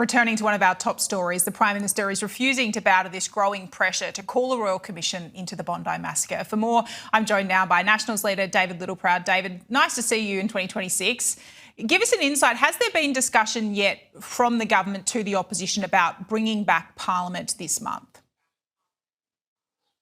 Returning to one of our top stories, the Prime Minister is refusing to bow to this growing pressure to call a royal commission into the Bondi massacre. For more, I'm joined now by Nationals leader David Littleproud. David, nice to see you in 2026. Give us an insight. Has there been discussion yet from the government to the opposition about bringing back Parliament this month?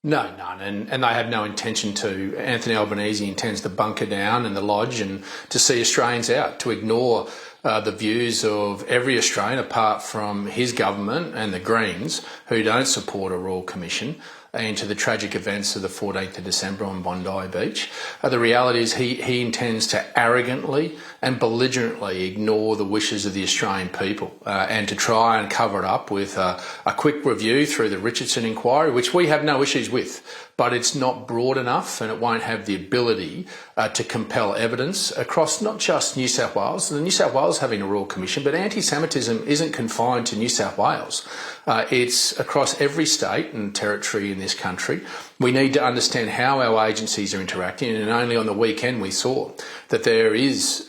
No, none, and they have no intention to. Anthony Albanese intends to bunker down in the lodge and to see Australians out, to ignore the views of every Australian apart from his government and the Greens, who don't support a Royal Commission into the tragic events of the 14th of December on Bondi Beach. The reality is he intends to arrogantly and belligerently ignore the wishes of the Australian people and to try and cover it up with a quick review through the Richardson inquiry, which we have no issues with, but it's not broad enough and it won't have the ability to compel evidence across not just New South Wales. The New South Wales having a Royal Commission, but anti-Semitism isn't confined to New South Wales. It's across every state and territory in this country. We need to understand how our agencies are interacting, and only on the weekend we saw that there is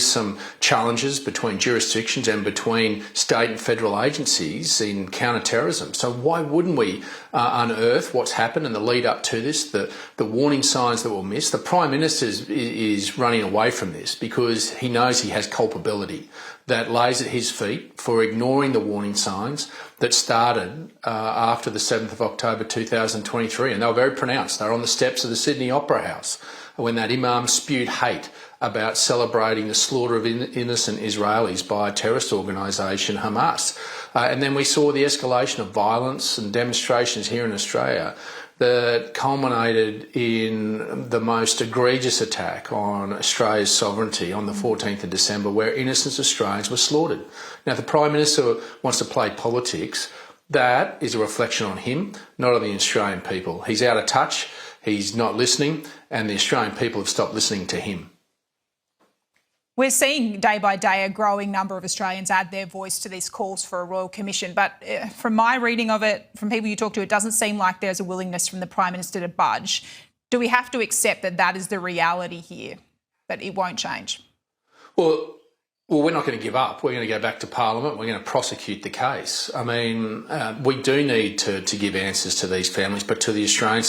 some challenges between jurisdictions and between state and federal agencies in counter-terrorism. So why wouldn't we unearth what's happened in the lead up to this, the warning signs that were missed? The Prime Minister is running away from this because he knows he has culpability that lays at his feet for ignoring the warning signs that started after the 7th of October 2023. And they were very pronounced. They were on the steps of the Sydney Opera House when that imam spewed hate about celebrating the slaughter of innocent Israelis by a terrorist organisation, Hamas. And then we saw the escalation of violence and demonstrations here in Australia that culminated in the most egregious attack on Australia's sovereignty on the 14th of December, where innocent Australians were slaughtered. Now, if the Prime Minister wants to play politics, that is a reflection on him, not on the Australian people. He's out of touch, he's not listening, and the Australian people have stopped listening to him. We're seeing day by day a growing number of Australians add their voice to these calls for a Royal Commission. But from my reading of it, from people you talk to, it doesn't seem like there's a willingness from the Prime Minister to budge. Do we have to accept that that is the reality here, that it won't change? Well, we're not going to give up. We're going to go back to Parliament. We're going to prosecute the case. I mean, we do need to give answers to these families, but to the Australian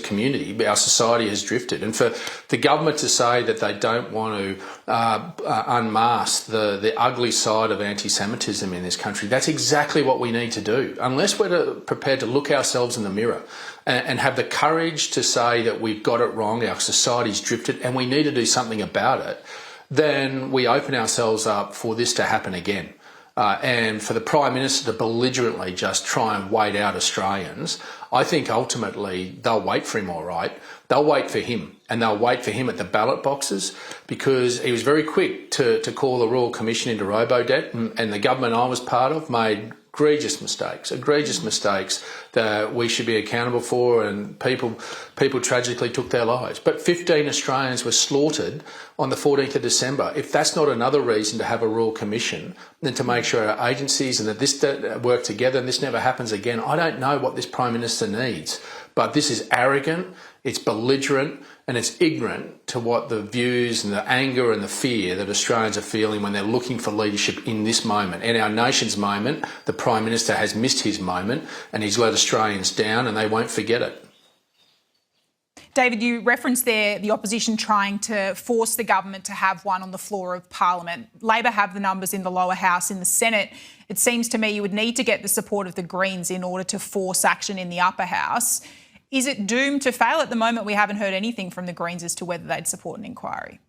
community, our society has drifted. And for the government to say that they don't want to unmask the ugly side of anti-Semitism in this country, that's exactly what we need to do. Unless we're prepared to look ourselves in the mirror and have the courage to say that we've got it wrong, our society's drifted, and we need to do something about it, then we open ourselves up for this to happen again. And for the Prime Minister to belligerently just try and wait out Australians, I think ultimately they'll wait for him, all right. They'll wait for him, and they'll wait for him at the ballot boxes, because he was very quick to call the Royal Commission into robo-debt, and the government I was part of made egregious mistakes that we should be accountable for, and people tragically took their lives. But 15 Australians were slaughtered on the 14th of December. If that's not another reason to have a Royal Commission, then to make sure our agencies and that this work together and this never happens again, I don't know what this Prime Minister needs. But this is arrogant, it's belligerent, and it's ignorant to what the views and the anger and the fear that Australians are feeling when they're looking for leadership in this moment. In our nation's moment, the Prime Minister has missed his moment and he's let Australians down, and they won't forget it. David, you referenced there the opposition trying to force the government to have one on the floor of Parliament. Labor have the numbers in the lower house. In the Senate, it seems to me you would need to get the support of the Greens in order to force action in the upper house. Is it doomed to fail? At the moment, we haven't heard anything from the Greens as to whether they'd support an inquiry.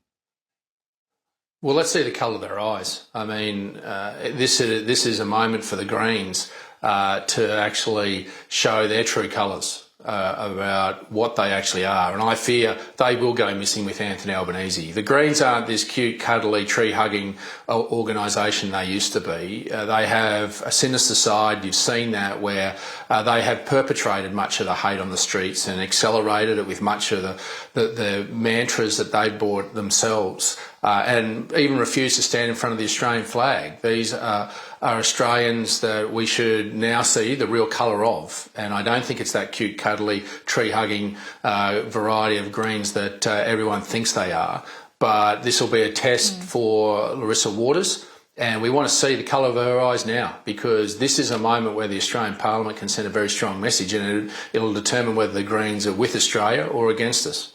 Well, let's see the colour of their eyes. I mean, this is a moment for the Greens to actually show their true colours about what they actually are. And I fear they will go missing with Anthony Albanese. The Greens aren't this cute, cuddly, tree-hugging organisation they used to be. They have a sinister side. You've seen that, where they have perpetrated much of the hate on the streets and accelerated it with much of the mantras that they brought themselves, and even refused to stand in front of the Australian flag. These are Australians that we should now see the real colour of, and I don't think it's that cute, cuddly, tree-hugging variety of Greens that everyone thinks they are. But this will be a test for Larissa Waters And we want to see the colour of her eyes now, because this is a moment where the Australian Parliament can send a very strong message, and it'll determine whether the Greens are with Australia or against us.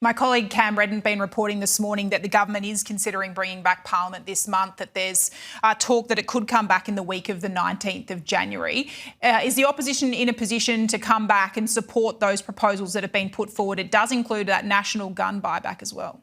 My colleague Cam Redden been reporting this morning that the government is considering bringing back Parliament this month, that there's talk that it could come back in the week of the 19th of January. Is the opposition in a position to come back and support those proposals that have been put forward? It does include that national gun buyback as well.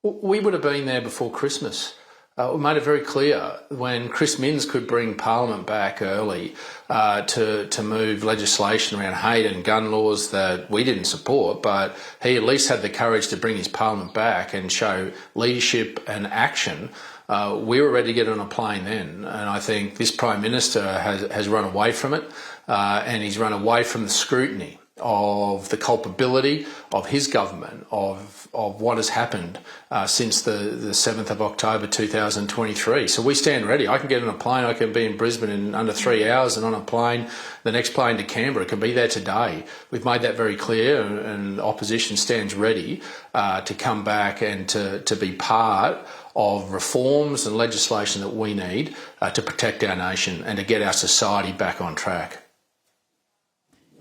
We would have been there before Christmas. We made it very clear when Chris Minns could bring Parliament back early to move legislation around hate and gun laws that we didn't support, but he at least had the courage to bring his Parliament back and show leadership and action. We were ready to get on a plane then, and I think this Prime Minister has run away from it, and he's run away from the scrutiny of the culpability of his government, of what has happened since the 7th of October 2023. So we stand ready. I can get on a plane, I can be in Brisbane in under 3 hours, and on a plane, the next plane to Canberra can be there today. We've made that very clear, and opposition stands ready to come back and to be part of reforms and legislation that we need to protect our nation and to get our society back on track.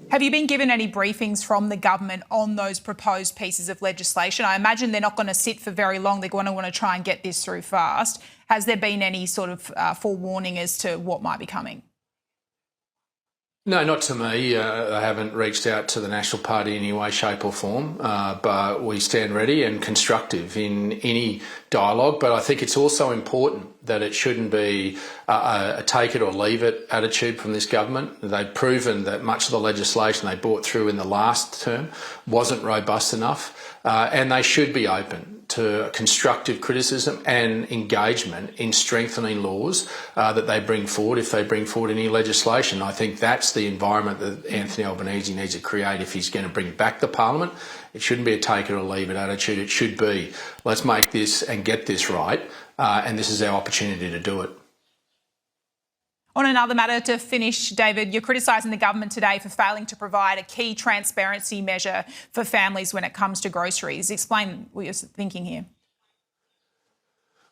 Have you been given any briefings from the government on those proposed pieces of legislation? I imagine they're not going to sit for very long. They're going to want to try and get this through fast. Has there been any sort of forewarning as to what might be coming? No, not to me. I haven't reached out to the National Party in any way, shape or form, but we stand ready and constructive in any dialogue. But I think it's also important that it shouldn't be a take it or leave it attitude from this government. They've proven that much of the legislation they brought through in the last term wasn't robust enough, and they should be open to constructive criticism and engagement in strengthening laws that they bring forward if they bring forward any legislation. I think that's the environment that Anthony Albanese needs to create if he's going to bring back the Parliament. It shouldn't be a take it or leave it attitude. It should be, let's make this and get this right, and this is our opportunity to do it. On another matter to finish, David, you're criticising the government today for failing to provide a key transparency measure for families when it comes to groceries. Explain what you're thinking here.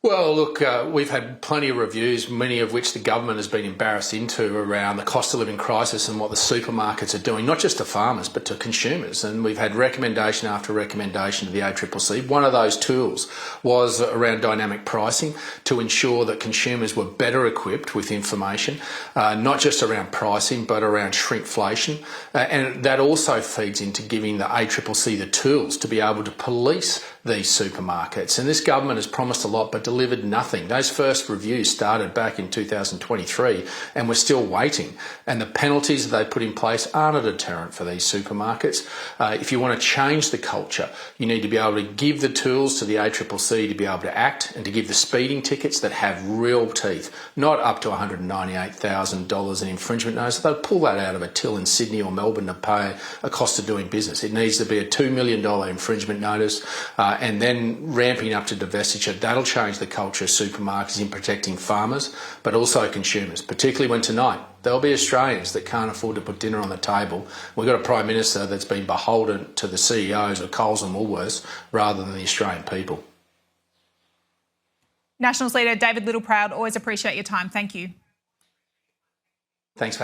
Well, look, we've had plenty of reviews, many of which the government has been embarrassed into around the cost of living crisis and what the supermarkets are doing, not just to farmers, but to consumers. And we've had recommendation after recommendation to the ACCC. One of those tools was around dynamic pricing to ensure that consumers were better equipped with information, not just around pricing, but around shrinkflation. And that also feeds into giving the ACCC the tools to be able to police these supermarkets. And this government has promised a lot but delivered nothing. Those first reviews started back in 2023 and we're still waiting. And the penalties that they put in place aren't a deterrent for these supermarkets. If you want to change the culture, you need to be able to give the tools to the ACCC to be able to act and to give the speeding tickets that have real teeth, not up to $198,000 in infringement notice. They'll pull that out of a till in Sydney or Melbourne to pay a cost of doing business. It needs to be a $2 million infringement notice, and then ramping up to divestiture. That'll change the culture of supermarkets in protecting farmers, but also consumers, particularly when tonight there'll be Australians that can't afford to put dinner on the table. We've got a Prime Minister that's been beholden to the CEOs of Coles and Woolworths rather than the Australian people. Nationals leader David Littleproud, always appreciate your time. Thank you. Thanks for